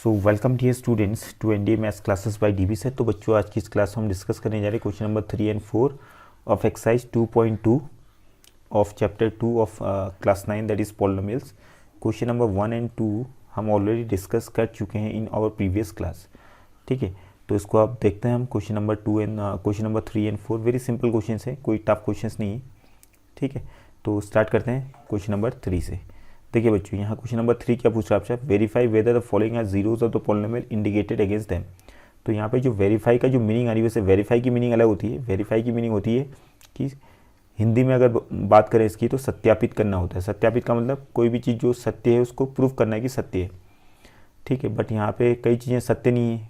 So welcome dear students to NDA maths classes by DB set. तो बच्चों आज की इस क्लास में हम डिस्कस करने जा रहे हैं question number 3 and 4 of exercise 2.2 of chapter 2 of class 9 that is polynomials. Question number 1 and 2 हम ऑलरेडी डिस्कस कर चुके हैं इन आवर प्रीवियस क्लास। ठीक है, तो इसको आप देखते हैं हम question number 2 and question number 3 and 4 very simple question है, कोई टफ क्वेश्चन नहीं है। ठीक है, तो स्टार्ट करते हैं क्वेश्चन नंबर 3 से। देखिए बच्चों, यहाँ क्वेश्चन नंबर 3 क्या पूछ रहा है आपसे, verify whether the following are zeroes of the polynomial indicated against them. तो यहाँ पे जो वेरीफाई का जो मीनिंग आ रही है, वैसे वेरीफाई की मीनिंग अलग होती है। वेरीफाई की मीनिंग होती है कि हिंदी में अगर बात करें इसकी तो सत्यापित करना होता है। सत्यापित का मतलब कोई भी चीज़ जो सत्य है उसको प्रूफ करना है कि सत्य है। ठीक है, बट यहाँ पे कई चीज़ें सत्य नहीं है।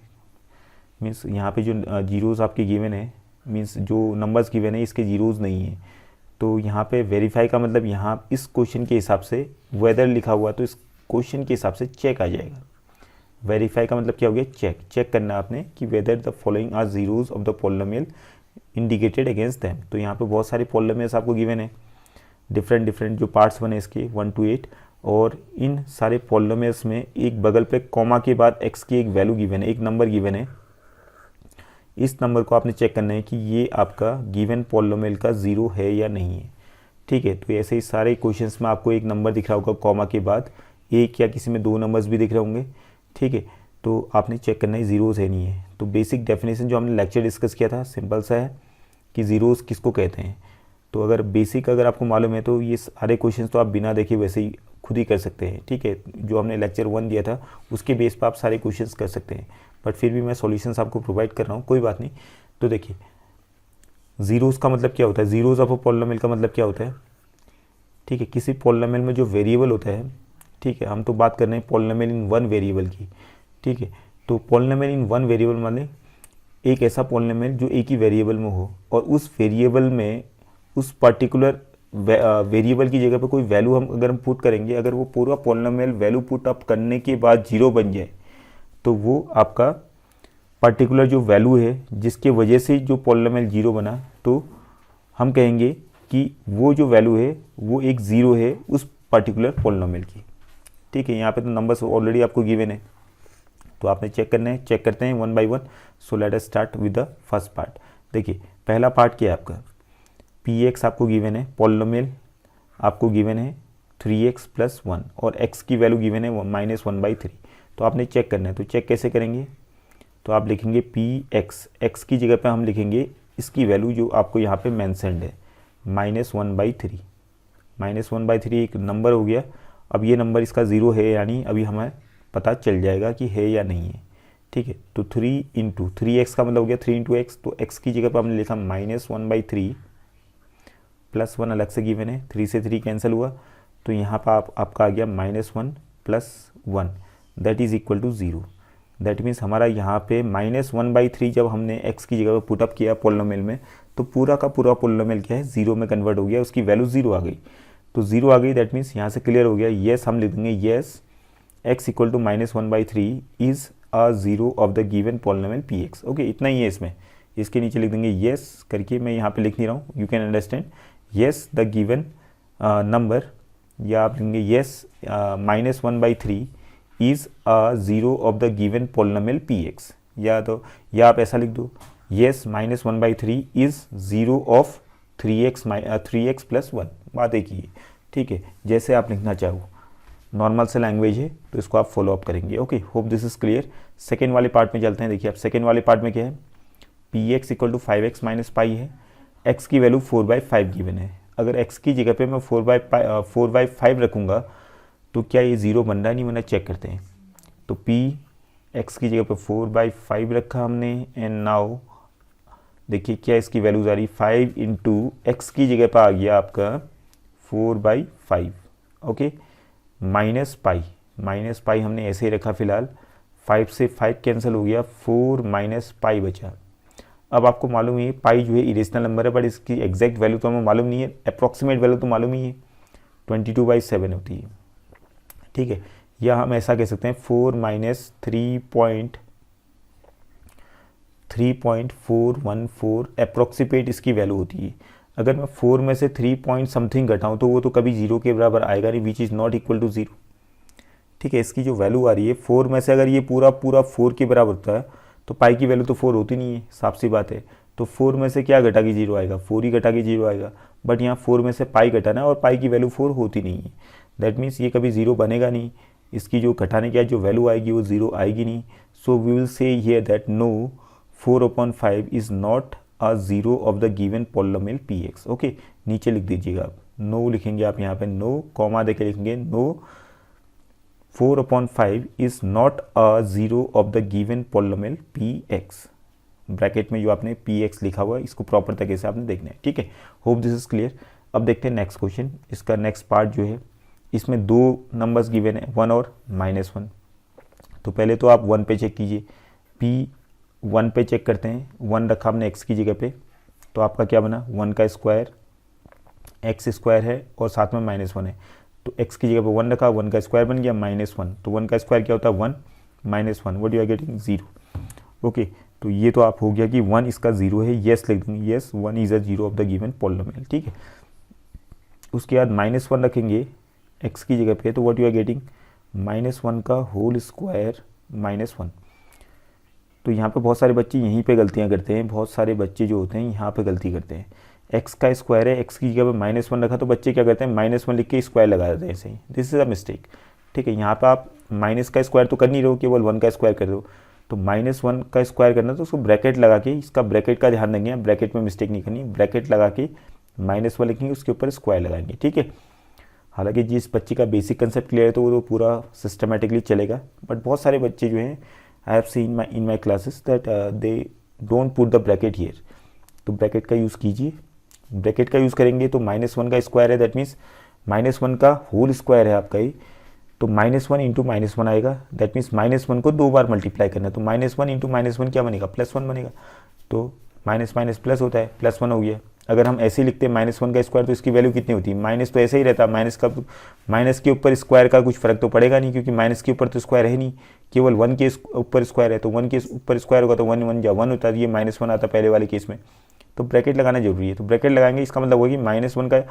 मीन्स यहाँ पे जो जीरोज आपके गिवन है, मीन्स जो नंबर्स गिवन है इसके जीरोज नहीं है। तो यहाँ पे वेरीफाई का मतलब यहाँ इस क्वेश्चन के हिसाब से वेदर लिखा हुआ तो इस क्वेश्चन के हिसाब से चेक आ जाएगा। वेरीफाई का मतलब क्या हो गया, चेक करना आपने कि whether the following are zeroes of the polynomial indicated against them. तो यहाँ पे बहुत सारे पॉलिनोमियल्स आपको गिवन है, डिफरेंट जो पार्ट्स बने इसके 1 to 8, और इन सारे पॉलिनोमियल्स में एक बगल पे कॉमा के बाद एक्स की एक वैल्यू गिवन है, एक नंबर गिवन है। इस नंबर को आपने चेक करना है कि ये आपका गिवन पॉलिनोमियल का जीरो है या नहीं है। ठीक है, तो ऐसे ही सारे क्वेश्चंस में आपको एक नंबर दिख रहा होगा कॉमा के बाद, एक या किसी में दो नंबर्स भी दिख रहे होंगे। ठीक है, तो आपने चेक करना है जीरोज़ है नहीं है। तो बेसिक डेफिनेशन जो हमने लेक्चर डिस्कस किया था सिंपल सा है कि जीरोज़ किसको कहते हैं। तो अगर बेसिक अगर आपको मालूम है तो ये सारे क्वेश्चन तो आप बिना देखे वैसे ही खुद ही कर सकते हैं। ठीक है, जो हमने लेक्चर 1 दिया था उसके बेस पर आप सारे क्वेश्चंस कर सकते हैं, बट फिर भी मैं सॉल्यूशंस आपको प्रोवाइड कर रहा हूँ, कोई बात नहीं। तो देखिए, जीरोज़ का मतलब क्या होता है, जीरोज़ ऑफ अ पॉलिनोमियल का मतलब क्या होता है। ठीक है, किसी पॉलिनोमियल में जो वेरिएबल होता है, ठीक है, हम तो बात कर रहे हैं पॉलिनोमियल इन वन वेरिएबल की। ठीक है, तो पॉलिनोमियल इन वन वेरिएबल माने एक ऐसा पॉलिनोमियल जो एक ही वेरिएबल में हो और उस वेरिएबल में उस पर्टिकुलर वेरिएबल की जगह पर कोई वैल्यू अगर हम पुट करेंगे, अगर वो पूरा पॉलिनोमियल वैल्यू पुट अप करने के बाद जीरो बन जाए तो वो आपका पर्टिकुलर जो वैल्यू है जिसके वजह से जो पॉलिनोमियल जीरो बना, तो हम कहेंगे कि वो जो वैल्यू है वो एक ज़ीरो है उस पर्टिकुलर पॉलिनोमियल की। ठीक है, यहाँ पे तो नंबर्स ऑलरेडी आपको गिवन है, तो आपने चेक करना है। चेक करते हैं one by one. So let us start with the first part. देखिए, पहला पार्ट क्या है आपका, px आपको गिवन है, पॉलिनोमियल आपको गिवन है 3x + 1 और x की वैल्यू गिवन है -1/3। तो आपने चेक करना है, तो चेक कैसे करेंगे, तो आप लिखेंगे px, x की जगह पे हम लिखेंगे इसकी वैल्यू जो आपको यहाँ पे मेंशन्ड है -1/3। -1/3 एक नंबर हो गया। अब ये नंबर इसका ज़ीरो है यानी अभी हमें पता चल जाएगा कि है या नहीं है। ठीक है, तो 3 × 3x का मतलब हो गया 3 × x, तो x की जगह पर हमने लिखा -1/3 +1 अलग से गिवन है, 3 से 3 कैंसिल हुआ, तो यहाँ पर आपका आ गया -1 + 1 that is equal to 0। That means हमारा यहाँ पे -1/3 जब हमने x की जगह पर पुटअप किया पॉलिनोमियल में, तो पूरा का पूरा पॉलिनोमियल क्या है, जीरो में कन्वर्ट हो गया, उसकी वैल्यू जीरो आ गई। तो जीरो आ गई, दैट मीन्स यहाँ से क्लियर हो गया। येस हम लिख देंगे, yes x = -1/3 is a zero of the given polynomial px। Okay, इतना ही है इसमें। इसके नीचे लिख देंगे येस करके, मैं यहाँ पे लिख नहीं रहा हूँ, you can understand. Yes the given number, या आप लिखेंगे yes -1/3 is a zero of the given polynomial px, या आप ऐसा लिख दो, yes -1/3 is zero of 3x + 1। बात एक ही है। ठीक है, जैसे आप लिखना चाहो, नॉर्मल से लैंग्वेज है तो इसको आप फॉलो अप करेंगे। Okay, hope this is clear. Second वाले पार्ट में चलते हैं। देखिए, अब सेकेंड वाले पार्ट में क्या है, px = 5x - पाई है, x की वैल्यू 4/5 गिवन है। अगर x की जगह पे मैं 4/5 रखूँगा तो क्या ये ज़ीरो बन रहा है नहीं बन रहा, चेक करते हैं। तो x की जगह पे 4/5 रखा हमने, एंड नाउ देखिए क्या इसकी वैल्यूज आ रही, 5 × x की जगह पर आ गया आपका 4/5। ओके, -पाई हमने ऐसे ही रखा फिलहाल, 5 से 5 कैंसिल हो गया, 4 - पाई बचा। अब आपको मालूम है पाई जो है इरेशनल नंबर है, बट इसकी एग्जैक्ट वैल्यू तो हमें मालूम नहीं है, अप्रॉक्सीमेट वैल्यू तो मालूम ही है, 22/7 होती है। ठीक है, या हम ऐसा कह सकते हैं 4 - 3.414 अप्रॉक्सीमेट इसकी वैल्यू होती है। अगर मैं 4 में से 3 पॉइंट समथिंग घटाऊँ तो वो तो कभी जीरो के बराबर आएगा नहीं, which is not equal to 0। ठीक है। इसकी जो वैल्यू आ रही है 4 में से अगर ये पूरा 4 के बराबर होता है तो पाई की वैल्यू तो 4 होती नहीं है, साफ सी बात है। तो 4 में से क्या घटा के 0 आएगा, 4 ही घटा के 0 आएगा। बट यहाँ 4 में से पाई घटाना है और पाई की वैल्यू 4 होती नहीं है, दैट मीन्स ये कभी 0 बनेगा नहीं। इसकी जो घटाने की जो वैल्यू आएगी वो 0 आएगी नहीं। So we will say here that no 4/5 is not a zero of the given polynomial px। Okay, नीचे लिख दीजिएगा आप, नो लिखेंगे आप यहाँ पे, नो कॉमा देके लिखेंगे, no 4/5 is not a zero of the given polynomial px। Bracket में जो आपने px लिखा हुआ है इसको प्रॉपर तरीके से आपने देखना है, ठीक है। Hope this is clear. अब देखते हैं नेक्स्ट क्वेश्चन। इसका नेक्स्ट पार्ट जो है, इसमें 2 नंबर्स गिवन है, 1 और -1। तो पहले तो आप 1 पे चेक कीजिए, p1 पे चेक करते हैं। 1 रखा हमने x की जगह पे, तो आपका क्या बना, 1 का स्क्वायर x स्क्वायर है और साथ में -1 है। तो x की जगह पे 1 रखा, 1 का स्क्वायर बन गया -1। तो 1 का स्क्वायर क्या होता है, 1 -1, what you are getting 0। Okay, तो ये तो आप हो गया कि 1 इसका 0 है, येस लिख देंगे, yes 1 is a zero of the given polynomial, ठीक है। उसके बाद -1 रखेंगे x की जगह पे, तो व्हाट यू आर गेटिंग -1 का होल स्क्वायर -1। तो यहाँ पे बहुत सारे बच्चे यहीं पे गलतियाँ करते हैं, बहुत सारे बच्चे जो होते हैं यहाँ पे गलती करते हैं। x का स्क्वायर है, x की जगह पे -1 रखा, तो बच्चे क्या करते हैं, -1 लिख के स्क्वायर लगा देते हैं ऐसे ही, दिस इज अ मिस्टेक, ठीक है। यहाँ पे आप माइनस का स्क्वायर तो कर नहीं रहे हो, केवल 1 का स्क्वायर कर रहे हो। तो -1 का स्क्वायर करना तो उसको ब्रैकेट लगा के, इसका ब्रैकेट का ध्यान देंगे, ब्रैकेट में मिस्टेक नहीं करनी, ब्रैकेट लगा के -1 लिखेंगे, उसके ऊपर स्क्वायर लगाएंगे, ठीक है। हालांकि जिस बच्चे का बेसिक कंसेप्ट क्लियर है तो वो तो पूरा सिस्टमेटिकली चलेगा, बट बहुत सारे बच्चे जो हैं, I have seen in my classes that they don't put the bracket here. तो ब्रैकेट का यूज़ कीजिए, ब्रैकेट का यूज़ करेंगे तो -1 का स्क्वायर है, दैट मीन्स -1 का होल स्क्वायर है आपका ये, तो -1 इंटू -1 आएगा, दैट मीन्स -1 को 2 बार मल्टीप्लाई करना है। तो -1 इंटू -1 क्या बनेगा, +1 बनेगा। तो माइनस माइनस प्लस होता है, +1 हो गया। अगर हम ऐसे ही लिखते हैं -1 का स्क्वायर, तो इसकी वैल्यू कितनी होती है, माइनस तो ऐसे ही रहता है, माइनस के ऊपर स्क्वायर का कुछ फर्क तो पड़ेगा नहीं, क्योंकि माइनस के ऊपर तो स्क्वायर है नहीं, केवल 1 के ऊपर स्क्वायर है। तो 1 के ऊपर स्क्वायर होगा तो 1 1 1 होता है, ये -1 आता पहले वाले केस में। तो ब्रैकेट लगाना जरूरी है, तो ब्रैकेट लगाएंगे, इसका मतलब होगा कि -1 का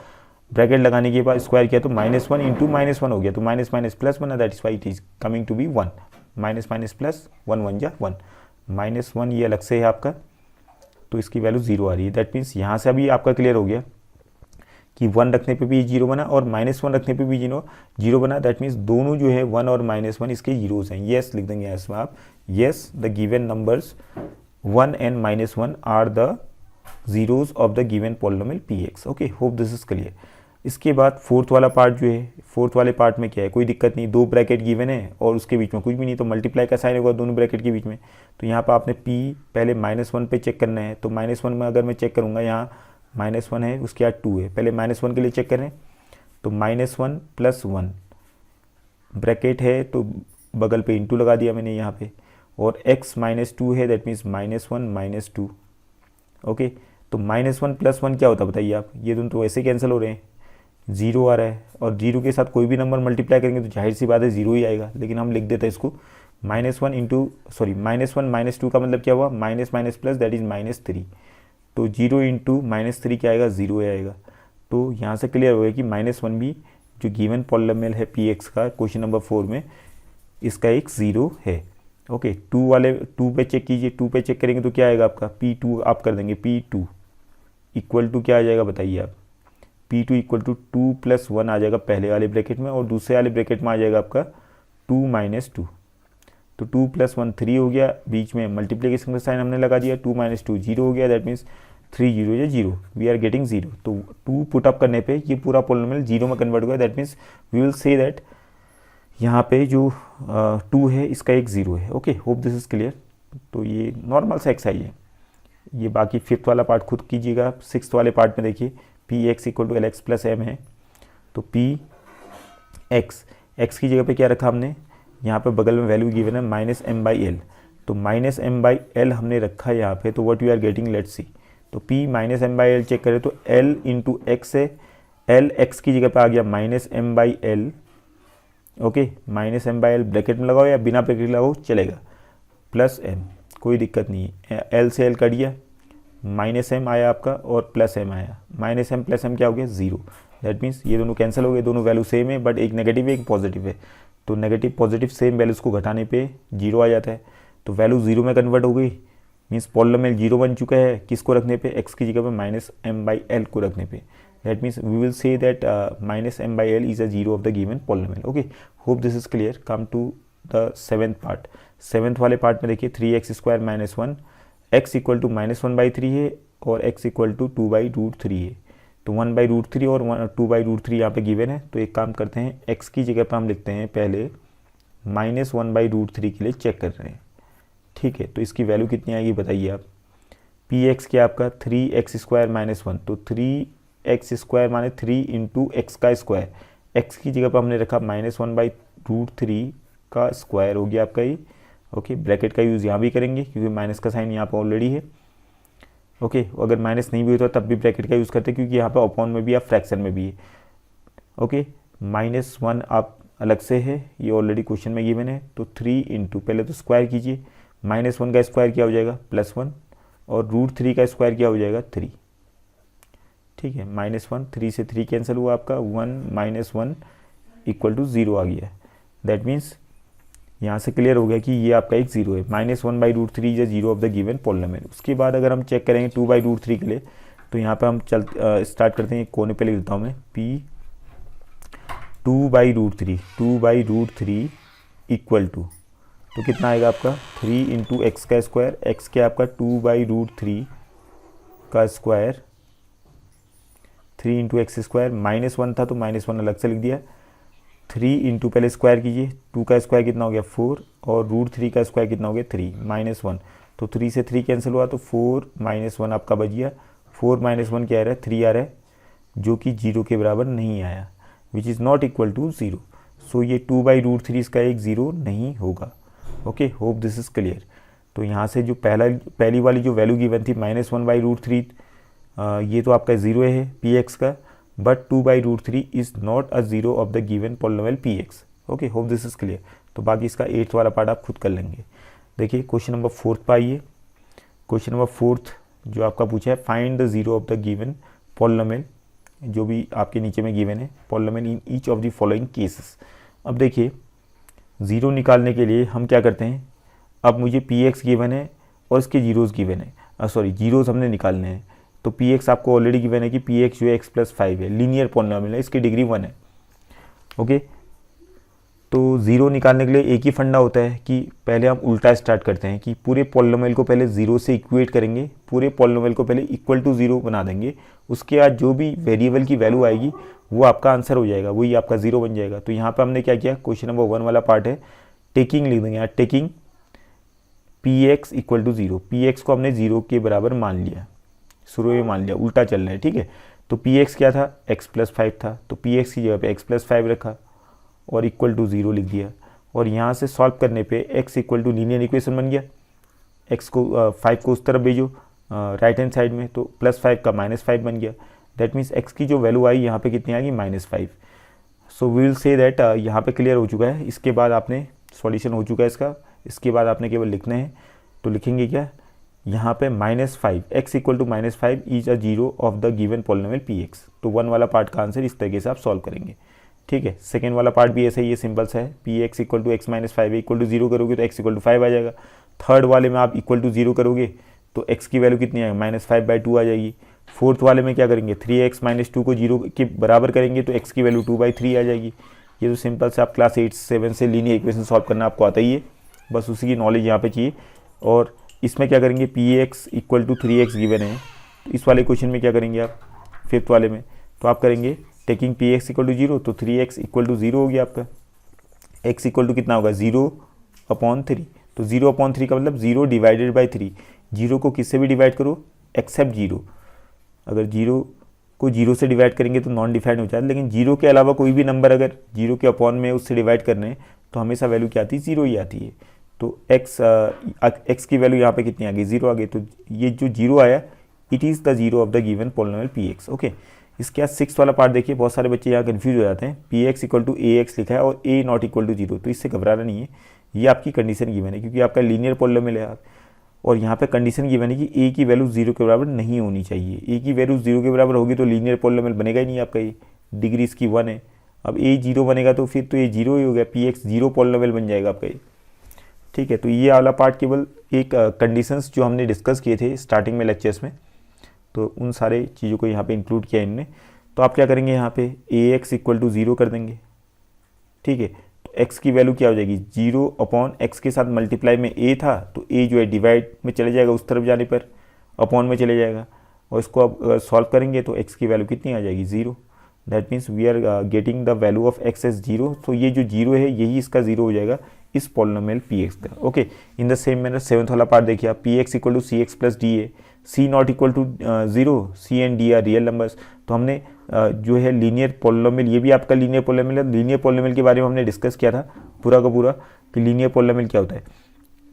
ब्रैकेट लगाने के बाद स्क्वायर किया तो -1 इंटू -1 हो गया, तो माइनस माइनस प्लस बना, that is why it is coming to be 1, minus minus plus 1 1 जा 1, -1 ये अलग से है आपका, तो इसकी वैल्यू 0 आ रही है। दैट मीन्स यहाँ से अभी आपका क्लियर हो गया कि 1 रखने पे भी 0 बना और -1 रखने पे भी 0 बना, दैट मीन्स दोनों जो है 1 और -1 इसके जीरोज हैं। येस लिख देंगे यस में आप, yes the given numbers 1 and -1 are the zeroes of the given polynomial px। Okay, hope this is clear. इसके बाद फोर्थ वाला पार्ट जो है, फोर्थ वाले पार्ट में क्या है, कोई दिक्कत नहीं, 2 ब्रैकेट गिवन है और उसके बीच में कुछ भी नहीं, तो मल्टीप्लाई का साइन होगा दोनों ब्रैकेट के बीच में। तो यहाँ पर आपने p पहले -1 पे चेक करना है, तो -1 में अगर मैं चेक करूँगा, यहाँ -1 है, उसके बाद 2 है, पहले -1 के लिए चेक करें, तो -1 + 1 ब्रैकेट है तो बगल पे इंटू लगा दिया मैंने यहाँ पे, और x -2 है, दैट मीन्स -1 -2। ओके, तो -1 + 1 क्या होता है बताइए आप, ये दोनों तो ऐसे कैंसिल हो रहे हैं, 0 आ रहा है, और 0 के साथ कोई भी नंबर मल्टीप्लाई करेंगे तो जाहिर सी बात है 0 ही आएगा, लेकिन हम लिख देते हैं इसको -1 इंटू -1 -2 का मतलब क्या हुआ, minus minus plus, that is -3। तो 0 इंटू -3 क्या आएगा, 0 आएगा। तो यहाँ से क्लियर हो गया कि -1 भी जो गिवन पॉलिनोमियल है px का क्वेश्चन नंबर 4 में, इसका एक 0 है। ओके, 2 पे चेक कीजिए, 2 पे चेक करेंगे तो क्या आएगा आपका, p2 आप कर देंगे, p2 इक्वल टू क्या आ जाएगा बताइए आप, p2 इक्वल टू 2 + 1 आ जाएगा पहले वाले ब्रैकेट में, और दूसरे वाले ब्रैकेट में आ जाएगा आपका 2 - 2। तो 2 + 1 3 हो गया, बीच में मल्टीप्लिकेशन का साइन हमने लगा दिया, 2 - 2 0 हो गया, दैट मीन्स 3 0 या 0, वी आर गेटिंग 0। तो 2 पुट अप करने पे ये पूरा पॉलिनोमियल 0 में कन्वर्ट हुआ, that means we will say that यहाँ पे जो 2 है इसका एक 0 है। Okay, hope this is clear. तो ये नॉर्मल सा एक्सरसाइज है, ये बाकी 5th वाला पार्ट खुद कीजिएगा। 6th वाले पार्ट में देखिए px = lx + m है, तो x की जगह पे क्या रखा हमने, यहाँ पे बगल में वैल्यू गिवन है -m/l, तो -m/l हमने रखा यहाँ पे, तो what you are getting, let's see. तो p -m/l चेक करें तो l इंटू x है, l x की जगह पे आ गया -m/l। ओके, -m/l ब्रैकेट में लगाओ या बिना ब्रैकेट लगाओ चलेगा, +m, कोई दिक्कत नहीं है, l से l कट गया, -m आया आपका और +m आया, -m + m क्या हो गया, 0। दैट मीन्स ये दोनों कैंसिल हो गए, दोनों वैल्यू सेम है, बट एक नेगेटिव है एक पॉजिटिव है, तो नेगेटिव पॉजिटिव सेम वैल्यूज़ को घटाने पे 0 आ जाता है, तो वैल्यू 0 में कन्वर्ट हो गई, मीन्स पॉलिनोमियल 0 बन चुका है। किसको रखने पे, x की जगह पे -m/l को रखने पे। That means we will say that -m/l is a 0 of the given polynomial. Okay, hope this is clear. Come to the seventh part. सेवेंथ वाले पार्ट में देखिए 3x² - 1, x इक्वल टू -1/3 है और x इक्वल टू 2/√3 है। तो 1/√3 और 2/√3 यहाँ पे गिवन है। तो एक काम करते हैं, x की जगह पर हम लिखते हैं पहले -1/√3 के लिए चेक कर रहे हैं, ठीक है। तो इसकी वैल्यू कितनी आएगी बताइए आप। px क्या आपका 3x² - 1, तो 3x² माने 3 इंटू एक्स का स्क्वायर। x की जगह पर हमने रखा -1/√3 का स्क्वायर हो गया आपका ये। ओके, ब्रैकेट का यूज़ यहाँ भी करेंगे क्योंकि माइनस का साइन यहाँ पर ऑलरेडी है। ओके, अगर माइनस नहीं भी होता तब भी ब्रैकेट का यूज़ करते हैं क्योंकि यहाँ पर अपॉन में भी या फ्रैक्शन में भी है। ओके, -1 आप अलग से है, ये ऑलरेडी क्वेश्चन में गिवन है। तो 3 इंटू, पहले तो स्क्वायर कीजिए, -1 का स्क्वायर क्या हो जाएगा +1 और √3 का स्क्वायर क्या हो जाएगा 3, ठीक है। -1, 3 से 3 कैंसिल हुआ आपका, 1 - 1 इक्वल टू 0 आ गया। दैट मीन्स यहाँ से क्लियर हो गया कि ये आपका एक 0 है। -1/√3 is a 0 of the given polynomial. उसके बाद अगर हम चेक करेंगे 2/√3 के लिए, तो यहाँ पे हम स्टार्ट करते हैं, कोने पे लिख देता हूँ मैं p 2/√3 इक्वल टू, तो कितना आएगा आपका 3 इंटू एक्स का स्क्वायर, एक्स क्या आपका 2/√3 का स्क्वायर, 3 इंटू एक्स स्क्वायर, -1 था तो -1 अलग से लिख दिया। 3 इंटू, पहले स्क्वायर कीजिए, 2 का स्क्वायर कितना हो गया 4 और √3 का स्क्वायर कितना हो गया 3, -1, तो 3 से 3 कैंसिल हुआ तो 4 - 1 आपका बच गया। 4 - 1 क्या आ रहा है 3 आ रहा है, जो कि 0 के बराबर नहीं आया, which is not equal to 0। So ये 2/√3 इसका एक 0 नहीं होगा। Okay, hope this is clear. तो यहाँ से जो पहली वाली जो वैल्यू गिवन थी -1/√3, ये तो आपका 0 है px का, but 2/√3 is not a 0 of the given polynomial px। Okay, hope this is clear. तो बाकी इसका 8th वाला पार्ट आप खुद कर लेंगे। देखिए क्वेश्चन नंबर 4 पर आइए। क्वेश्चन नंबर 4 जो आपका पूछा है, find the 0 of the given polynomial, जो भी आपके नीचे में गिवन है, polynomial in each of the following cases. अब देखिए 0 निकालने के लिए हम क्या करते हैं, अब मुझे px गिवन है और इसके जीरोज़ गिवन है, जीरोज़ हमने निकालने हैं। तो px आपको ऑलरेडी गिवन है कि px जो है x+5 है, लीनियर पॉलिनोमियल है, इसकी डिग्री 1 है। ओके, तो 0 निकालने के लिए एक ही फंडा होता है कि पहले हम उल्टा स्टार्ट करते हैं कि पूरे पॉलिनोमियल को पहले 0 से इक्वेट करेंगे, पूरे पॉलिनोमियल को पहले इक्वल टू 0 बना देंगे, उसके बाद जो भी वेरिएबल की वैल्यू आएगी वो आपका आंसर हो जाएगा, वही आपका 0 बन जाएगा। तो यहाँ पर हमने क्या किया, क्वेश्चन नंबर 1 वाला पार्ट है, टेकिंग लिख देंगे यहाँ, taking px equal to 0, px को हमने 0 के बराबर मान लिया, शुरू में मान लिया, उल्टा चल रहा है, ठीक है। तो px क्या था, x+5 था, तो px की जगह पे x+5 रखा और इक्वल टू 0 लिख दिया। और यहाँ से सॉल्व करने पे x equal to linear equation बन गया, x को 5 को उस तरफ भेजो राइट हैंड साइड में, तो +5 का -5 बन गया। दैट मीन्स x की जो वैल्यू आई यहाँ पे कितनी आएगी -5। So we will say that यहाँ पे क्लियर हो चुका है। इसके बाद आपने सॉल्यूशन हो चुका है इसका, इसके बाद आपने केवल लिखना है, तो लिखेंगे क्या यहाँ पे -5, x equal to -5 is a 0 of the given polynomial px। तो 1 वाला पार्ट का आंसर इस तरीके से आप सॉल्व करेंगे, ठीक है। सेकेंड वाला पार्ट भी ऐसा ही है, सिंपल सा है, px equal to x -5 equal to 0 करोगे तो x इक्वल टू 5 आ जाएगा। थर्ड वाले में आप इक्वल टू 0 करोगे तो x की वैल्यू कितनी आएगी -5/2 आ जाएगी। फोर्थ वाले में क्या करेंगे, 3x - 2 को 0 के बराबर करेंगे तो x की वैल्यू 2/3 आ जाएगी। ये तो सिंपल से आप क्लास 8-7 से लीनियर इक्वेशन सॉल्व करना आपको आता ही है, बस उसी की नॉलेज यहाँ पे चाहिए। और इसमें क्या करेंगे, px equal to 3x given है, तो इस वाले क्वेश्चन में क्या करेंगे आप, फिफ्थ वाले में, तो आप करेंगे टेकिंग px इक्वल टू 0, तो 3x इक्वल टू 0 हो गया आपका, x इक्वल टू कितना होगा 0/3, तो 0/3 का मतलब 0 डिवाइडेड बाई 3। 0 को किससे भी डिवाइड करो एक्सेप्ट 0, अगर 0 को 0 से डिवाइड करेंगे तो नॉन डिफाइंड हो जाता है, लेकिन 0 के अलावा कोई भी नंबर अगर 0 के अपॉन में उससे डिवाइड करने हैं तो हमेशा वैल्यू क्या आती है, 0 ही आती है। तो x की वैल्यू यहाँ पे कितनी आ गई, 0 आ गई, तो ये जो 0 आया it is the 0 of the given polynomial px। Okay, इसके बाद 6th वाला पार्ट देखिए, बहुत सारे बच्चे यहाँ कन्फ्यूज हो जाते हैं, px इक्वल टू ax लिखा है और a नॉट इक्वल टू 0, तो इससे घबराना नहीं है, ये आपकी कंडीशन गिवन है क्योंकि आपका लीनियर पॉलिनोमियल है। और यहाँ पे कंडीशन गिवन है कि a की वैल्यू 0 के बराबर नहीं होनी चाहिए, a की वैल्यू 0 के बराबर होगी तो लीनियर पॉलिनोमियल बनेगा ही नहीं आपका, ये डिग्री इसकी 1 है। अब ए जीरो बनेगा तो फिर तो ये जीरो ही हो गया, पी एक्स जीरो पॉलिनोमियल बन जाएगा आपका ये। ठीक है, तो ये वाला पार्ट केवल एक कंडीशंस जो हमने डिस्कस किए थे स्टार्टिंग में लेक्चर्स में, तो उन सारे चीज़ों को यहाँ पे इंक्लूड किया इनने। तो आप क्या करेंगे यहाँ पे ए एक्स इक्वल टू ज़ीरो कर देंगे। ठीक है, तो एक्स की वैल्यू क्या हो जाएगी, जीरो अपॉन एक्स के साथ मल्टीप्लाई में ए था, तो ए जो है डिवाइड में चले जाएगा, उस तरफ जाने पर अपॉन में चले जाएगा, और इसको आप अगर सॉल्व करेंगे तो एक्स की वैल्यू कितनी आ जाएगी, zero. That means we are getting the value of x as zero. तो ये जो जीरो है यही इसका जीरो हो जाएगा इस पॉलिनोमियल पी एक्स का। Okay, in the same manner seventh वाला पार्ट देखिए आप, p x equal to c x plus d a, c not equal to zero, c and d are real numbers. तो हमने जो है लीनियर पॉलिनोमियल, ये भी आपका लीनियर पॉलिनोमियल है। लीनियर पॉलिनोमियल के बारे में हमने डिस्कस किया था पूरा का पूरा कि लीनियर पॉलिनोमियल क्या होता है।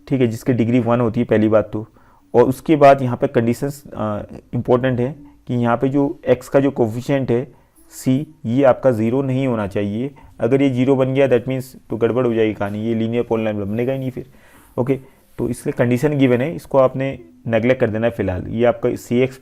ठीक है, जिसकी डिग्री 1 होती है पहली बात तो, और उसके बाद यहाँ पे कंडीशंस इंपॉर्टेंट है कि यहाँ पे जो x का जो कोफिशिएंट है c, ये आपका ज़ीरो नहीं होना चाहिए। अगर ये जीरो बन गया दैट मीन्स तो गड़बड़ हो जाएगी कहानी, ये लीनियर पॉलिनोमियल बनेगा ही नहीं फिर। ओके, तो इसलिए कंडीशन गिवन है, इसको आपने नेगलेक्ट कर देना है फिलहाल। ये आपका सी एक्स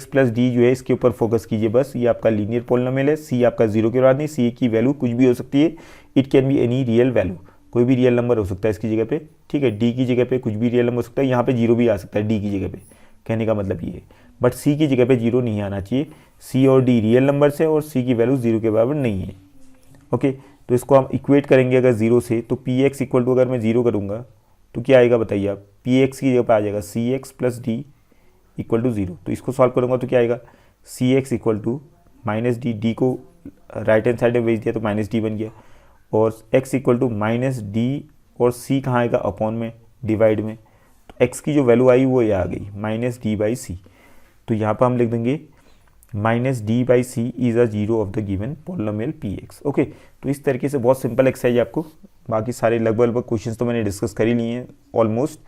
प्लस डी जो है इसके ऊपर फोकस कीजिए बस। ये आपका लीनियर पॉलिनोमियल है, सी आपका जीरो के बाद नहीं, सी की वैल्यू कुछ भी हो सकती है, it can be any real value, कोई भी रियल नंबर हो सकता है इसकी जगह पे। ठीक है, डी की जगह पे कुछ भी रियल नंबर हो सकता है, यहाँ पे जीरो भी आ सकता है डी की जगह पे, कहने का मतलब ये है। बट सी की जगह पे जीरो नहीं आना चाहिए, सी और डी रियल नंबर से और सी की वैल्यू जीरो के बराबर नहीं है। ओके, तो इसको हम इक्वेट करेंगे अगर जीरो से, तो पी एक्स इक्वल टू अगर मैं जीरो करूँगा तो क्या आएगा बताइए आप, पी एक्स की जगह पर आ जाएगा C x plus D equal to zero. तो इसको सॉल्व करूँगा तो क्या आएगा, C X equal to minus D, D को राइट हैंड साइड में भेज दिया तो माइनस डी बन गया, और x equal to minus d, और c कहाँ आएगा अपॉन में, डिवाइड में। तो x की जो वैल्यू आई वो ये आ गई माइनस डी बाई सी। तो यहाँ पर हम लिख देंगे minus d by c is a zero of the given polynomial p x. Okay, तो इस तरीके से बहुत सिंपल एक्सरसाइज है आपको। बाकी सारे लगभग क्वेश्चन तो मैंने डिस्कस कर ही लिए हैं ऑलमोस्ट,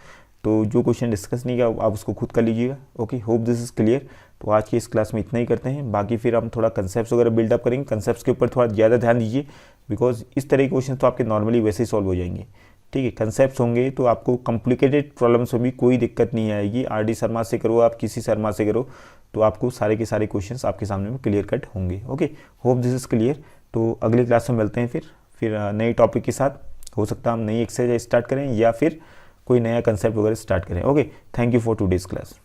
तो जो क्वेश्चन डिस्कस नहीं किया आप उसको खुद कर लीजिएगा। Okay, hope this is clear. तो आज की इस क्लास में इतना ही करते हैं, बाकी फिर हम थोड़ा कंसेप्ट्स वगैरह बिल्डअप करेंगे। कंसेप्ट्स के ऊपर थोड़ा ज़्यादा ध्यान दीजिए, बिकॉज इस तरह के क्वेश्चन तो आपके नॉर्मली वैसे ही सॉल्व हो जाएंगे। ठीक है, कंसेप्ट्स होंगे तो आपको कॉम्प्लिकेटेड प्रॉब्लम्स में भी कोई दिक्कत नहीं आएगी। आर डी शर्मा से करो, आप किसी शर्मा से करो, तो आपको सारे के सारे क्वेश्चंस आपके सामने में क्लियर कट होंगे। Okay, hope this is clear. तो अगली क्लास में मिलते हैं फिर नए टॉपिक के साथ। हो सकता है हम नई एक्सरसाइज स्टार्ट करें या फिर कोई नया कंसेप्ट वगैरह स्टार्ट करें। Okay, thank you for today's class.